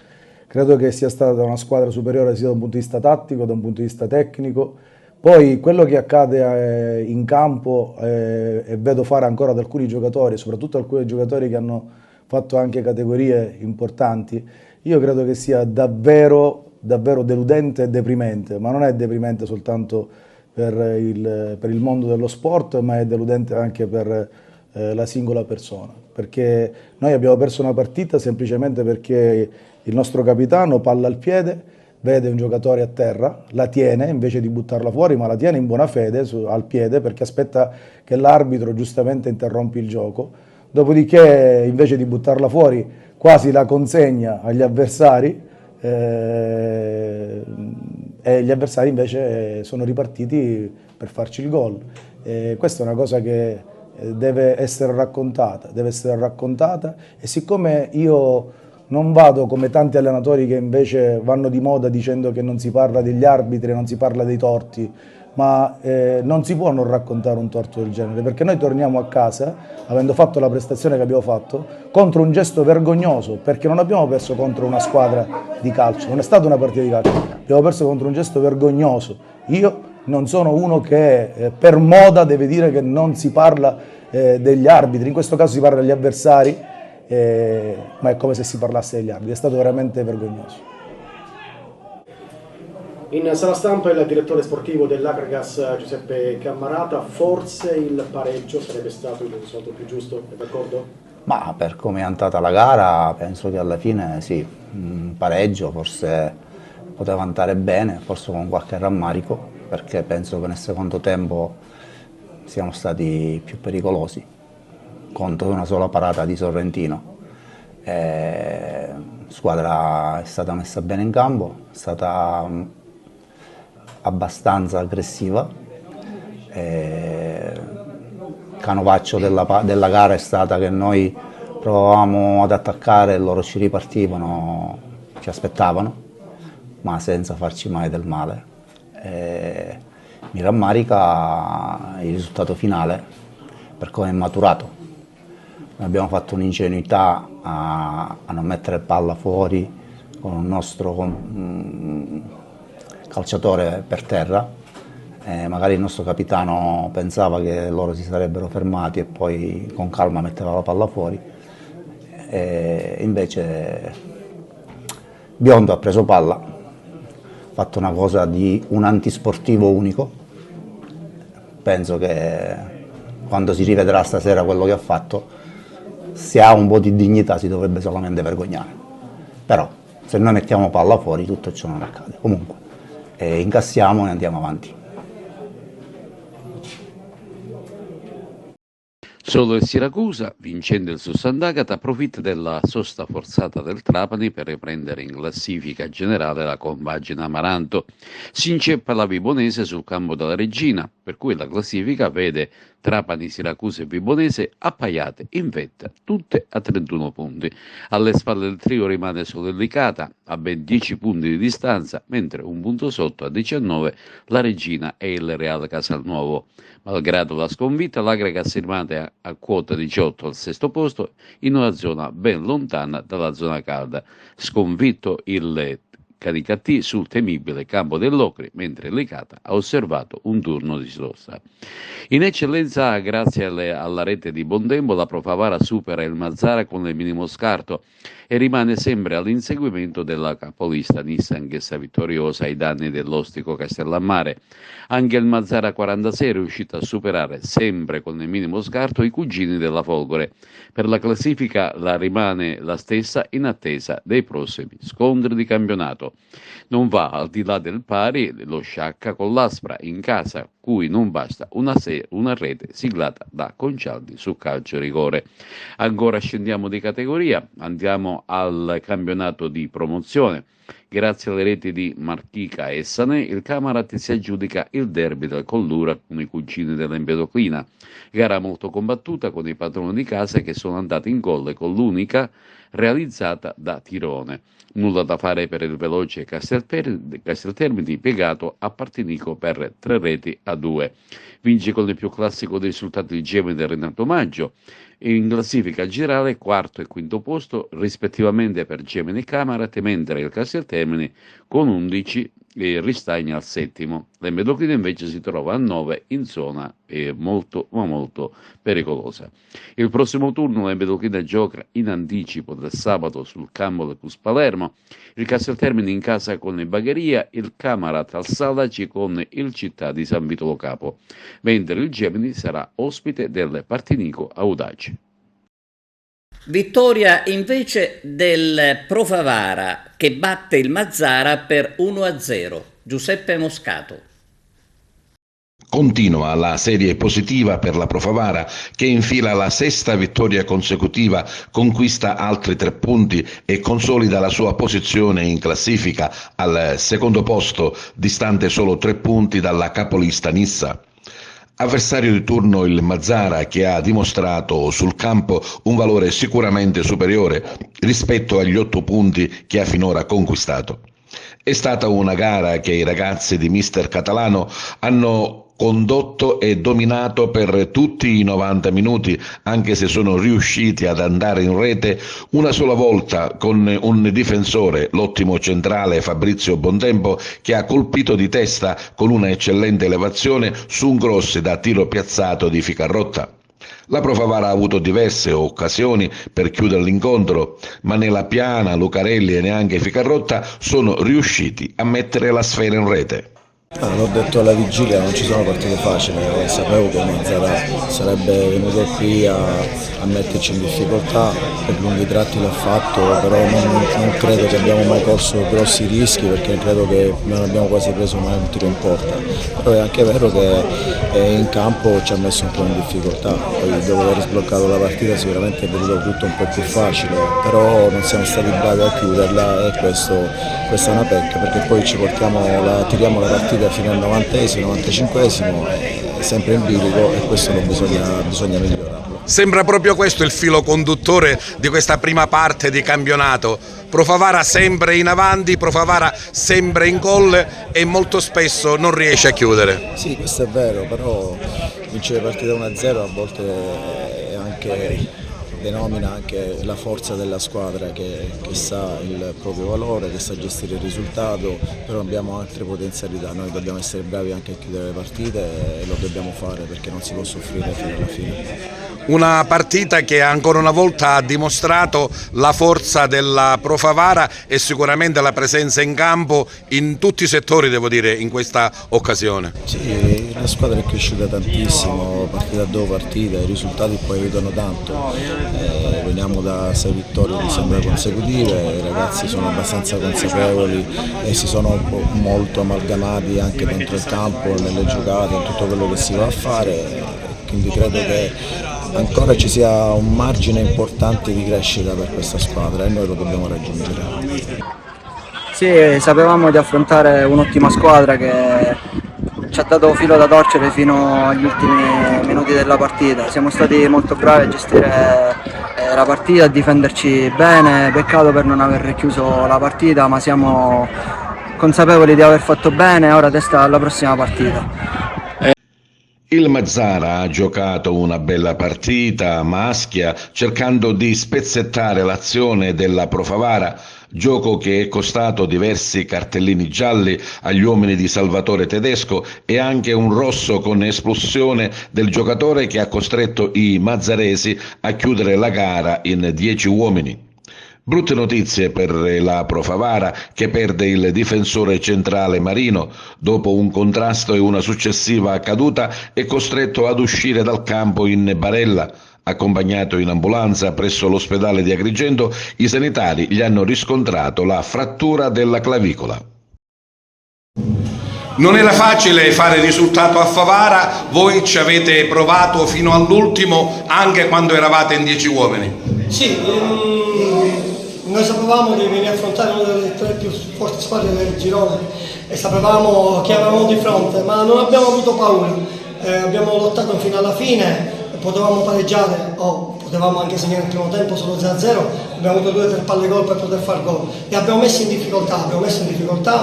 Credo che sia stata una squadra superiore sia da un punto di vista tattico, da un punto di vista tecnico. Poi quello che accade in campo e vedo fare ancora ad alcuni giocatori, soprattutto alcuni giocatori che hanno fatto anche categorie importanti, io credo che sia davvero deludente e deprimente, ma non è deprimente soltanto per il mondo dello sport, ma è deludente anche per la singola persona, perché noi abbiamo perso una partita semplicemente perché il nostro capitano, palla al piede, vede un giocatore a terra, la tiene invece di buttarla fuori, ma la tiene in buona fede al piede perché aspetta che l'arbitro giustamente interrompi il gioco, dopodiché invece di buttarla fuori quasi la consegna agli avversari e gli avversari invece sono ripartiti per farci il gol. Questa è una cosa che deve essere raccontata e siccome io non vado come tanti allenatori che invece vanno di moda dicendo che non si parla degli arbitri, non si parla dei torti, ma non si può non raccontare un torto del genere, perché noi torniamo a casa, avendo fatto la prestazione che abbiamo fatto, contro un gesto vergognoso, perché non abbiamo perso contro una squadra di calcio, non è stata una partita di calcio, abbiamo perso contro un gesto vergognoso. Io non sono uno che per moda deve dire che non si parla degli arbitri, in questo caso si parla degli avversari, ma è come se si parlasse degli arbitri, è stato veramente vergognoso. In sala stampa il direttore sportivo dell'Akragas Giuseppe Cammarata, forse il pareggio sarebbe stato il risultato più giusto, è d'accordo? Ma per come è andata la gara penso che alla fine sì, un pareggio forse poteva andare bene, forse con qualche rammarico, perché penso che nel secondo tempo siamo stati più pericolosi contro una sola parata di Sorrentino. La squadra è stata messa bene in campo, è stata abbastanza aggressiva. Canovaccio della gara è stata che noi provavamo ad attaccare e loro ci ripartivano, ci aspettavano, ma senza farci mai del male. Mi rammarica il risultato finale per come è maturato. Noi abbiamo fatto un'ingenuità a non mettere palla fuori con un nostro calciatore per terra. Magari il nostro capitano pensava che loro si sarebbero fermati e poi con calma metteva la palla fuori. Invece Biondo ha preso palla, ha fatto una cosa di un antisportivo unico. Penso che quando si rivedrà stasera quello che ha fatto, se ha un po' di dignità si dovrebbe solamente vergognare. Però se noi mettiamo palla fuori tutto ciò non accade. Comunque incassiamo e andiamo avanti. Solo il Siracusa, vincendo il su Sant'Agata, approfitta della sosta forzata del Trapani per riprendere in classifica generale la compagine Amaranto. Si inceppa la Vibonese sul campo della Regina, per cui la classifica vede Trapani, Siracusa e Vibonese appaiate in vetta, tutte a 31 punti. Alle spalle del trio rimane solo il Licata, a ben 10 punti di distanza, mentre un punto sotto a 19 la Regina e il Real Casalnuovo. Malgrado la sconfitta, l'Akragas rimane a quota 18 al sesto posto, in una zona ben lontana dalla zona calda. Sconfitto il Caricattì sul temibile campo dell'Ocri, mentre Licata ha osservato un turno di sosta. In eccellenza, grazie alla rete di Bondembo, la Profavara supera il Mazzara con il minimo scarto e rimane sempre all'inseguimento della capolista Nissa, anch'essa vittoriosa ai danni dell'Ostico Castellammare. Anche il Mazzara 46 è riuscito a superare, sempre con il minimo scarto, i cugini della Folgore. Per la classifica rimane la stessa in attesa dei prossimi scontri di campionato. Non va al di là del pari lo Sciacca con l'Aspra in casa, cui non basta una rete siglata da Concialdi su calcio rigore. Ancora scendiamo di categoria, andiamo al campionato di promozione. Grazie alle reti di Marchica e Sanè, il Camarat si aggiudica il derby del Collura con i cugini dell'Empedoclina. Gara molto combattuta con i padroni di casa che sono andati in gol con l'unica realizzata da Tirone. Nulla da fare per il veloce Casteltermini, piegato a Partinico per 3-2. Vince con il più classico dei risultati il Gemini del Renato Maggio. In classifica generale quarto e quinto posto rispettivamente per Gemini e Camarat, mentre il Casteltermini con 11 ristagna al settimo. L'Empedoclina invece si trova a 9 in zona molto ma molto pericolosa. Il prossimo turno l'Empedoclina gioca in anticipo del sabato sul campo del Cus Palermo, il Casteltermini in casa con il Bagheria, il Camarat al Salaci con il Città di San Vitolo Capo, mentre il Gemini sarà ospite del Partinico Audace. Vittoria invece del Profavara che batte il Mazzara per 1-0. Giuseppe Moscato. Continua la serie positiva per la Profavara che infila la sesta vittoria consecutiva, conquista altri 3 punti e consolida la sua posizione in classifica al secondo posto, distante solo 3 punti dalla capolista Nissa. Avversario di turno il Mazzara, che ha dimostrato sul campo un valore sicuramente superiore rispetto agli 8 punti che ha finora conquistato. È stata una gara che i ragazzi di mister Catalano hanno condotto e dominato per tutti i 90 minuti, anche se sono riusciti ad andare in rete una sola volta con un difensore, l'ottimo centrale Fabrizio Bontempo, che ha colpito di testa con una eccellente elevazione su un cross da tiro piazzato di Ficarrotta. La Pro Favara ha avuto diverse occasioni per chiudere l'incontro, ma né la Piana, Lucarelli e neanche Ficarrotta sono riusciti a mettere la sfera in rete. L'ho detto alla vigilia, non ci sono partite facili, sapevo che Mazzara sarebbe venuto qui a metterci in difficoltà, per lunghi tratti l'ha fatto, però non credo che abbiamo mai corso grossi rischi, perché credo che non abbiamo quasi preso mai un tiro in porta, però è anche vero che in campo ci ha messo un po' in difficoltà, poi dopo aver sbloccato la partita sicuramente è venuto tutto un po' più facile, però non siamo stati bravi a chiuderla e questa è una pecca, perché poi tiriamo la partita fino al 90esimo, 95esimo, sempre in bilico, e questo non bisogna migliorarlo. Sembra proprio questo il filo conduttore di questa prima parte di campionato. Pro Favara sempre in avanti, Pro Favara sempre in gol e molto spesso non riesce a chiudere. Sì, questo è vero, però vincere partita 1-0 a volte è anche denomina anche la forza della squadra che sa il proprio valore, che sa gestire il risultato, però abbiamo altre potenzialità, noi dobbiamo essere bravi anche a chiudere le partite e lo dobbiamo fare perché non si può soffrire fino alla fine. Una partita che ancora una volta ha dimostrato la forza della Pro Favara e sicuramente la presenza in campo in tutti i settori, devo dire, in questa occasione. Sì, la squadra è cresciuta tantissimo, partita dopo partita, i risultati poi aiutano tanto. Veniamo da 6 vittorie mi sembra consecutive, i ragazzi sono abbastanza consapevoli e si sono molto amalgamati anche dentro il campo, nelle giocate, in tutto quello che si va a fare, quindi credo che ancora ci sia un margine importante di crescita per questa squadra e noi lo dobbiamo raggiungere. Sì, sapevamo di affrontare un'ottima squadra che ci ha dato filo da torcere fino agli ultimi minuti della partita. Siamo stati molto bravi a gestire la partita, a difenderci bene, peccato per non aver chiuso la partita, ma siamo consapevoli di aver fatto bene, ora testa alla prossima partita. Il Mazzara ha giocato una bella partita maschia, cercando di spezzettare l'azione della Pro Favara, gioco che è costato diversi cartellini gialli agli uomini di Salvatore Tedesco e anche un rosso con espulsione del giocatore che ha costretto i mazzaresi a chiudere la gara in 10 uomini. Brutte notizie per la Pro Favara, che perde il difensore centrale Marino. Dopo un contrasto e una successiva caduta è costretto ad uscire dal campo in barella. Accompagnato in ambulanza presso l'ospedale di Agrigento, i sanitari gli hanno riscontrato la frattura della clavicola. Non era facile fare risultato a Favara, voi ci avete provato fino all'ultimo anche quando eravate in 10 uomini. Sì, noi sapevamo di venire a affrontare una delle 3 più forti squadre del girone e sapevamo che avevamo di fronte, ma non abbiamo avuto paura, abbiamo lottato fino alla fine, potevamo pareggiare o potevamo anche segnare il primo tempo solo 0-0, abbiamo avuto 2 o 3 palle gol per poter far gol e abbiamo messo in difficoltà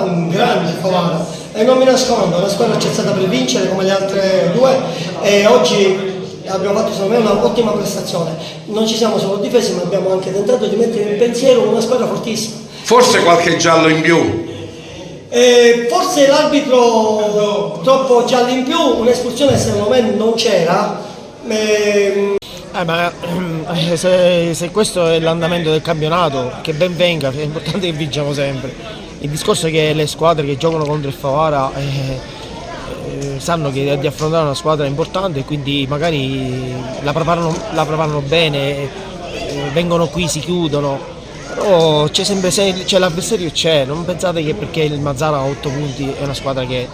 un grande Favara e non mi nascondo, la squadra c'è stata per vincere come le altre 2 e oggi abbiamo fatto secondo me un'ottima prestazione, non ci siamo solo difesi ma abbiamo anche tentato di mettere in pensiero una squadra fortissima. Forse qualche giallo in più? Forse l'arbitro troppo giallo in più, un'espulsione secondo me non c'era. Se questo è l'andamento del campionato, che ben venga, è importante che vinciamo sempre. Il discorso è che le squadre che giocano contro il Favara sanno che di affrontare una squadra importante e quindi magari la preparano bene, vengono qui, si chiudono, però c'è sempre, c'è l'avversario, non pensate che perché il Mazzara ha 8 punti è una squadra che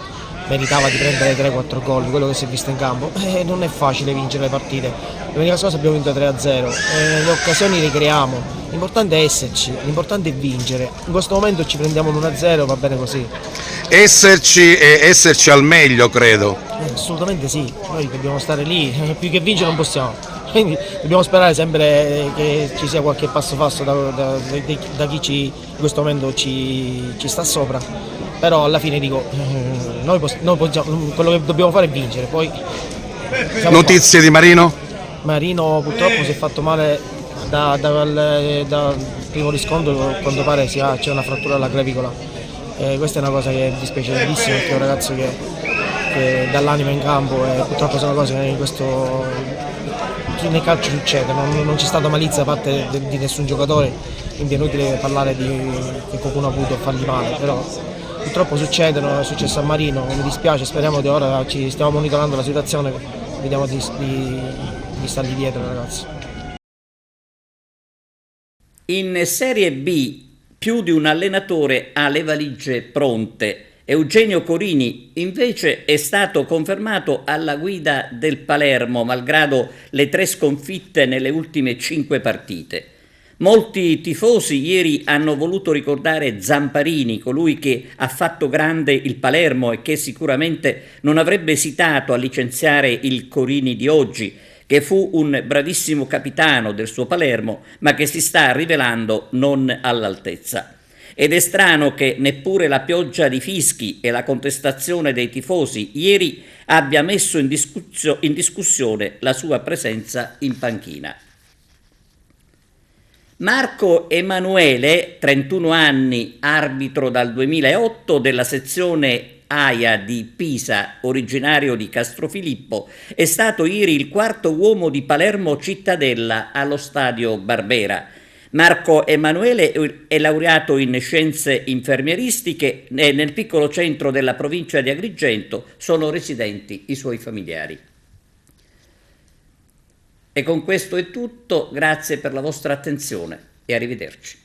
meritava di prendere 3-4 gol, quello che si è visto in campo, non è facile vincere le partite. L'unica cosa abbiamo vinto 3-0, le occasioni le creiamo, l'importante è esserci, l'importante è vincere, in questo momento ci prendiamo l'1-0, va bene così. Esserci al meglio, credo. Assolutamente sì, noi dobbiamo stare lì, più che vincere non possiamo, quindi dobbiamo sperare sempre che ci sia qualche passo falso da chi in questo momento ci sta sopra, però alla fine dico, noi possiamo, quello che dobbiamo fare è vincere. Poi notizie di Marino? Marino purtroppo si è fatto male dal primo riscontro, quanto pare c'è una frattura alla clavicola. Questa è una cosa che dispiace tantissimo perché è un ragazzo che dà l'anima in campo e purtroppo sono cose che in questo nel calcio succede, non c'è stata malizia da parte di nessun giocatore, quindi è inutile parlare che qualcuno ha voluto fargli male, però purtroppo succedono, è successo a Marino, mi dispiace, speriamo di ora, ci stiamo monitorando la situazione, vediamo di stargli dietro ragazzi. In Serie B più di un allenatore ha le valigie pronte. Eugenio Corini invece è stato confermato alla guida del Palermo, malgrado le 3 sconfitte nelle ultime 5 partite. Molti tifosi ieri hanno voluto ricordare Zamparini, colui che ha fatto grande il Palermo e che sicuramente non avrebbe esitato a licenziare il Corini di oggi, che fu un bravissimo capitano del suo Palermo, ma che si sta rivelando non all'altezza. Ed è strano che neppure la pioggia di fischi e la contestazione dei tifosi ieri abbia messo in discussione la sua presenza in panchina. Marco Emanuele, 31 anni, arbitro dal 2008 della sezione AIA di Pisa, originario di Castrofilippo, è stato ieri il 4º uomo di Palermo Cittadella allo stadio Barbera. Marco Emanuele è laureato in scienze infermieristiche e nel piccolo centro della provincia di Agrigento sono residenti i suoi familiari. E con questo è tutto, grazie per la vostra attenzione e arrivederci.